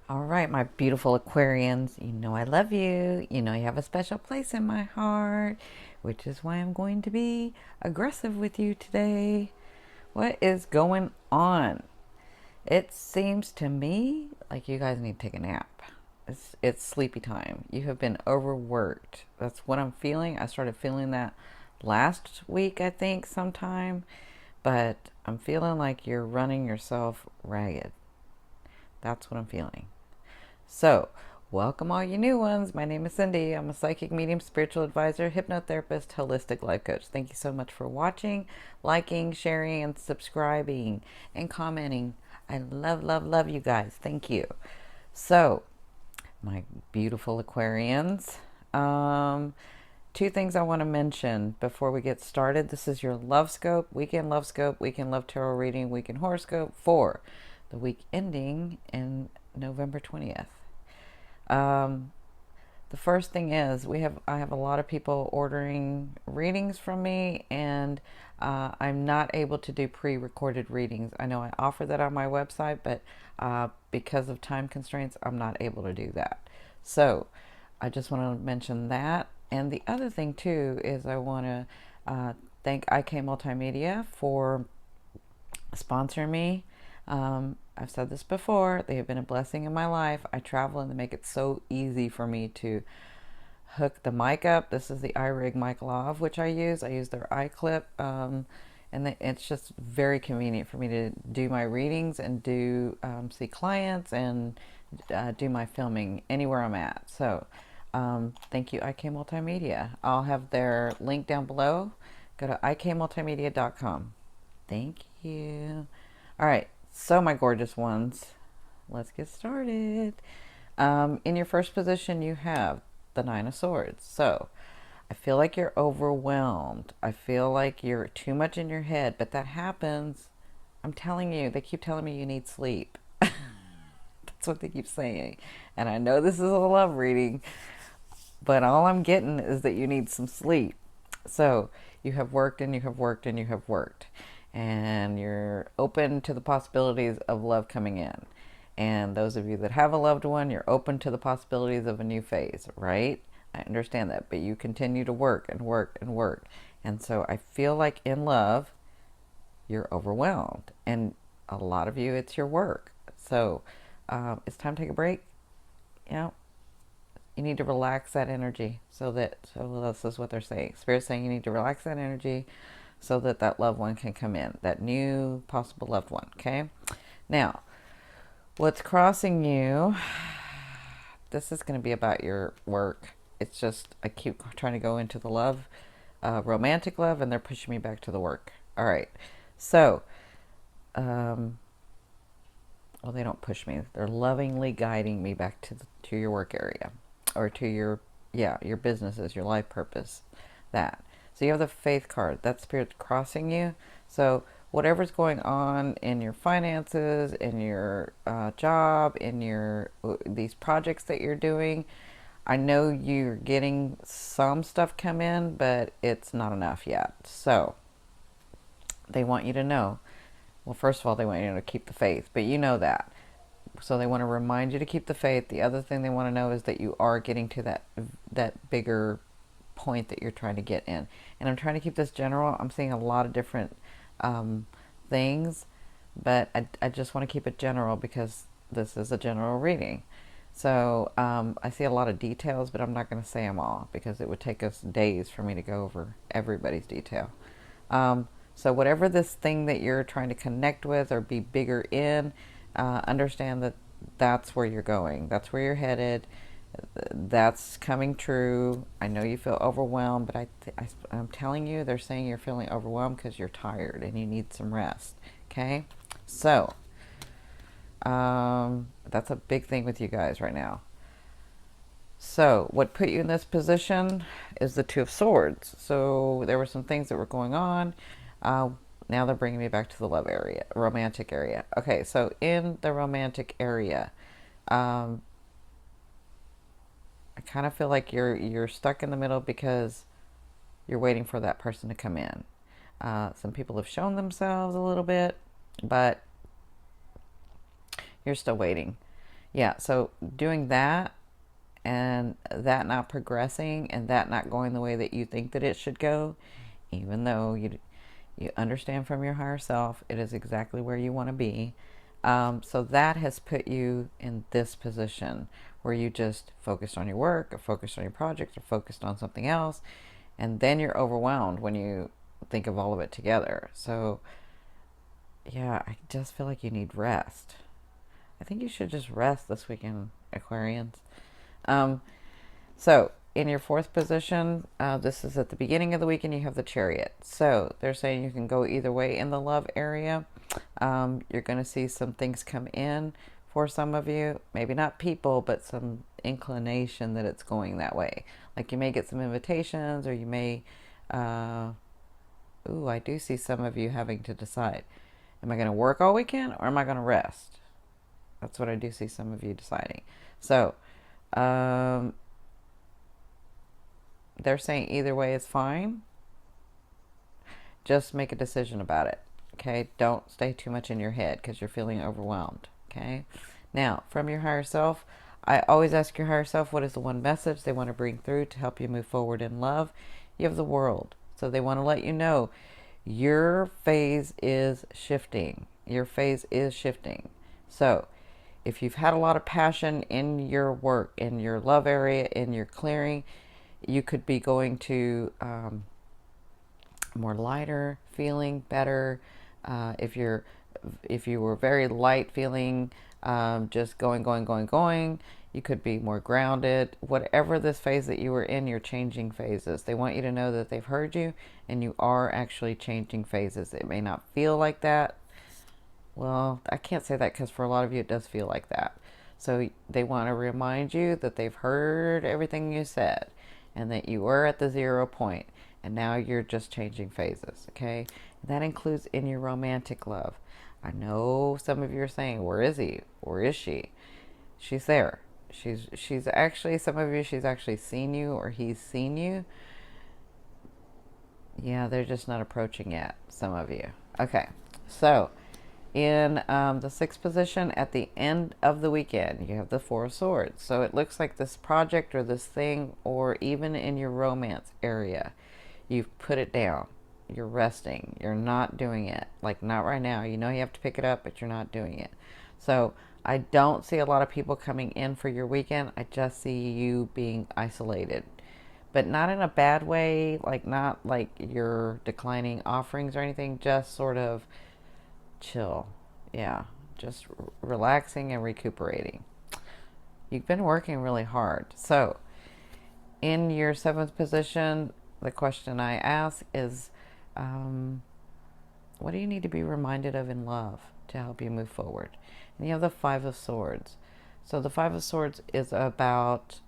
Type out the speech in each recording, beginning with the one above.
All right, my beautiful Aquarians, you know I love you. You know you have a special place in my heart, which is why I'm going to be aggressive with you today. What is going on? It seems to me like you guys need to take a nap. It's sleepy time. You have been overworked. That's what I'm feeling. I started feeling that last week, I think, sometime, but I'm feeling like you're running yourself ragged. That's what I'm feeling. So, welcome all you new ones. My name is Cindy. I'm a psychic medium, spiritual advisor, hypnotherapist, holistic life coach. Thank you so much for watching, liking, sharing, and subscribing and commenting. I love, love, love you guys. Thank you. So, my beautiful Aquarians, two things I want to mention before we get started. This is your Love Scope, weekend love tarot reading, weekend horoscope for the week ending in November 20th. Um, the first thing is I have a lot of people ordering readings from me, and I'm not able to do pre-recorded readings. I know I offer that on my website, but because of time constraints, I'm not able to do that. So I just want to mention that. And the other thing too is I want to thank IK Multimedia for sponsoring me. I've said this before, they have been a blessing in my life. I travel and they make it so easy for me to hook the mic up. This is the iRig mic lav, which I use. I use their iClip, and it's just very convenient for me to do my readings and do see clients and do my filming anywhere I'm at. So thank you, IK Multimedia. I'll have their link down below. Go to ikmultimedia.com. Thank you. All right, so my gorgeous ones, let's get started. In your first position, you have the Nine of Swords. So I feel like you're overwhelmed. I feel like you're too much in your head, but that happens. I'm telling you, they keep telling me you need sleep. That's what they keep saying. And I know this is a love reading, but all I'm getting is that you need some sleep. So you have worked and you have worked and you have worked, and you're open to the possibilities of love coming in. And those of you that have a loved one, you're open to the possibilities of a new phase, right? I understand that, but you continue to work and work and work. And so I feel like in love, you're overwhelmed. And a lot of you, it's your work. So it's time to take a break. You know, you need to relax that energy so this is what they're saying. Spirit's saying you need to relax that energy so that that loved one can come in, that new possible loved one. Okay. Now, what's crossing you? This is going to be about your work. It's just I keep trying to go into the love, romantic love, and they're pushing me back to the work. All right. So, well, they don't push me. They're lovingly guiding me back to your work area, or to your businesses, your life purpose, that. So you have the Faith card. That's Spirit crossing you. So whatever's going on in your finances, in your job, in your these projects that you're doing, I know you're getting some stuff come in, but it's not enough yet. So they want you to know. Well, first of all, they want you to keep the faith, but you know that. So they want to remind you to keep the faith. The other thing they want to know is that you are getting to that bigger point that you're trying to get in. And I'm trying to keep this general. I'm seeing a lot of different things, but I just want to keep it general because this is a general reading. So I see a lot of details, but I'm not going to say them all because it would take us days for me to go over everybody's detail. So whatever this thing that you're trying to connect with or be bigger in, understand that that's where you're going. That's where you're headed. That's coming true. I know you feel overwhelmed, but I'm telling you, they're saying you're feeling overwhelmed because you're tired and you need some rest. Okay? So, that's a big thing with you guys right now. So, what put you in this position is the Two of Swords. So, there were some things that were going on. Uh, Now they're bringing me back to the love area, romantic area. Okay, so in the romantic area, um, I kind of feel like you're stuck in the middle because you're waiting for that person to come in. Some people have shown themselves a little bit, but you're still waiting. Yeah, so doing that and that not progressing and that not going the way that you think that it should go, even though you understand from your higher self it is exactly where you want to be. So that has put you in this position where you just focused on your work or focused on your project or focused on something else, and then you're overwhelmed when you think of all of it together. So yeah, I just feel like you need rest. I think you should just rest this weekend, Aquarians. Um, so in your fourth position, this is at the beginning of the week, and you have the Chariot. So they're saying you can go either way in the love area. You're going to see some things come in for some of you. Maybe not people, but some inclination that it's going that way. Like you may get some invitations, or you may... ooh, I do see some of you having to decide. Am I going to work all weekend, or am I going to rest? That's what I do see some of you deciding. So, they're saying either way is fine. Just make a decision about it. Okay? Don't stay too much in your head because you're feeling overwhelmed. Okay? Now, from your higher self, I always ask your higher self what is the one message they want to bring through to help you move forward in love. You have the World. So they want to let you know your phase is shifting. Your phase is shifting. So, if you've had a lot of passion in your work, in your love area, in your clearing, you could be going to more lighter feeling, better. If you were very light feeling, just going, you could be more grounded. Whatever this phase that you were in, you're changing phases. They want you to know that they've heard you, and you are actually changing phases. It may not feel like that. Well, I can't say that because for a lot of you it does feel like that. So they want to remind you that they've heard everything you said and that you were at the 0 point and now you're just changing phases, okay? And that includes in your romantic love. I know some of you are saying, where is he? Where is she? She's there. She's actually, some of you, she's actually seen you or he's seen you. Yeah, they're just not approaching yet, some of you. Okay, so in the sixth position at the end of the weekend, you have the Four of Swords. So it looks like this project or this thing, or even in your romance area, you've put it down. You're resting. You're not doing it. Like, not right now. You know you have to pick it up, but you're not doing it. So I don't see a lot of people coming in for your weekend. I just see you being isolated. But not in a bad way, like not like you're declining offerings or anything, just sort of chill. Yeah, just relaxing and recuperating. You've been working really hard. So, in your seventh position, the question I ask is, what do you need to be reminded of in love to help you move forward? And you have the Five of Swords. So, the Five of Swords is about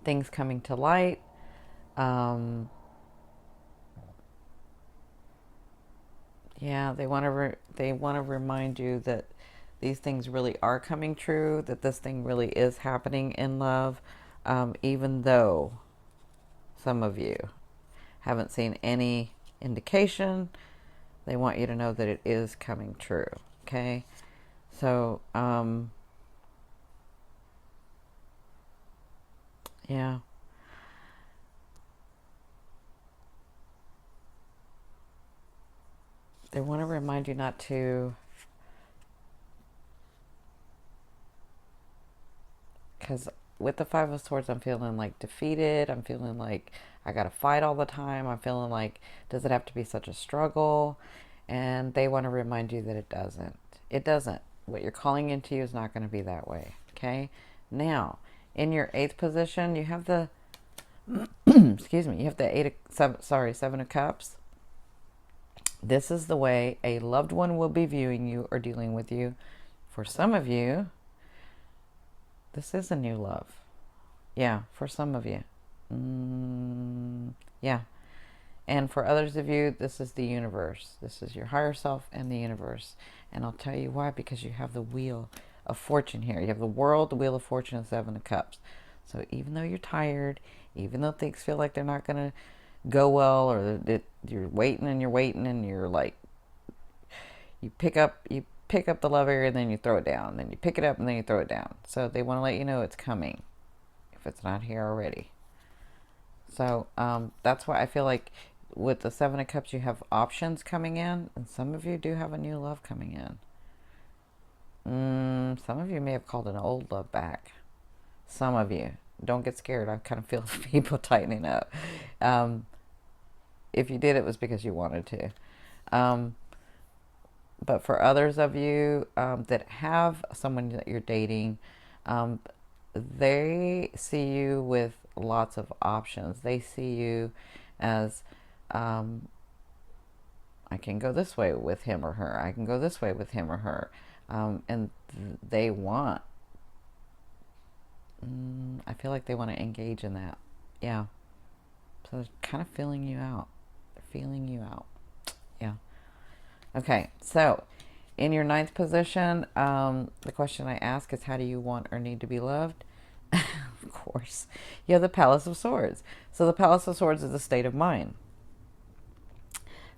things coming to light. Yeah, they want to remind you that these things really are coming true, that this thing really is happening in love, even though some of you haven't seen any indication. They want you to know that it is coming true. Okay, so yeah. They want to remind you not to, because with the Five of Swords, I'm feeling like defeated. I'm feeling like I got to fight all the time. I'm feeling like, does it have to be such a struggle? And they want to remind you that it doesn't. It doesn't. What you're calling into you is not going to be that way. Okay? Now, in your eighth position, you have the, excuse me, you have the Seven of Cups. This is the way a loved one will be viewing you or dealing with you. For some of you, this is a new love. Yeah, for some of you. Yeah. And for others of you, this is the universe. This is your higher self and the universe. And I'll tell you why, because you have the Wheel of Fortune here. You have the World, the Wheel of Fortune, and Seven of Cups. So even though you're tired, even though things feel like they're not going to go well, or that you're waiting and you're like, you pick up pick up the love area and then you throw it down. Then you pick it up and then you throw it down. So they want to let you know it's coming if it's not here already. So that's why I feel like with the Seven of Cups, you have options coming in. And some of you do have a new love coming in. Some of you may have called an old love back. Some of you. Don't get scared. I kind of feel people tightening up. If you did, it was because you wanted to. But for others of you that have someone that you're dating, they see you with lots of options. They see you as, I can go this way with him or her. I can go this way with him or her. And they want, I feel like they want to engage in that. Yeah. So they're kind of feeling you out. They're feeling you out. Yeah. Okay. So in your ninth position, the question I ask is, how do you want or need to be loved? Of course. You have the Palace of Swords. So the Palace of Swords is a state of mind.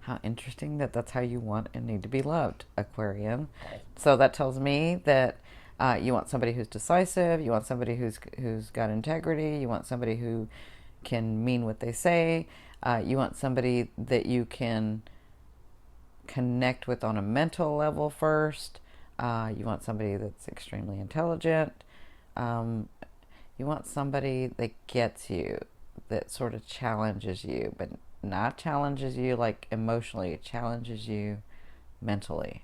How interesting that that's how you want and need to be loved, Aquarian. So that tells me that you want somebody who's decisive. You want somebody who's got integrity. You want somebody who can mean what they say. You want somebody that you can connect with on a mental level first. You want somebody that's extremely intelligent. You want somebody that gets you, that sort of challenges you, but not challenges you like emotionally. It challenges you mentally.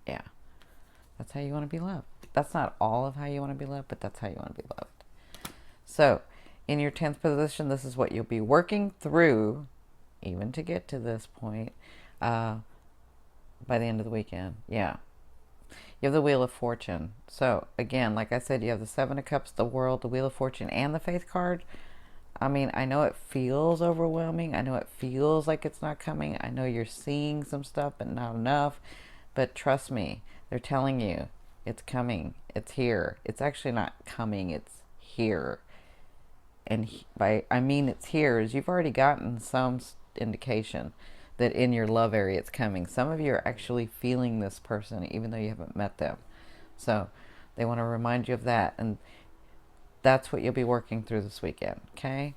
Yeah. That's how you want to be loved. That's not all of how you want to be loved, but that's how you want to be loved. So, in your 10th position, this is what you'll be working through, even to get to this point, by the end of the weekend. Yeah. You have the Wheel of Fortune. So, again, like I said, you have the Seven of Cups, the World, the Wheel of Fortune, and the Faith card. I mean, I know it feels overwhelming. I know it feels like it's not coming. I know you're seeing some stuff, but not enough. But trust me, they're telling you it's coming. It's here. It's actually not coming. It's here. And I mean it's here is you've already gotten some indication that in your love area it's coming. Some of you are actually feeling this person even though you haven't met them. So they want to remind you of that. And that's what you'll be working through this weekend, okay?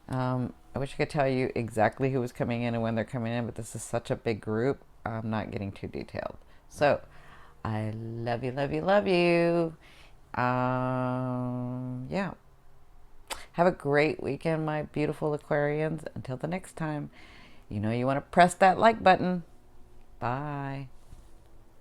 I wish I could tell you exactly who was coming in and when they're coming in, but this is such a big group, I'm not getting too detailed. So, I love you, love you, love you. Yeah. Have a great weekend, my beautiful Aquarians. Until the next time, you know you want to press that like button. Bye.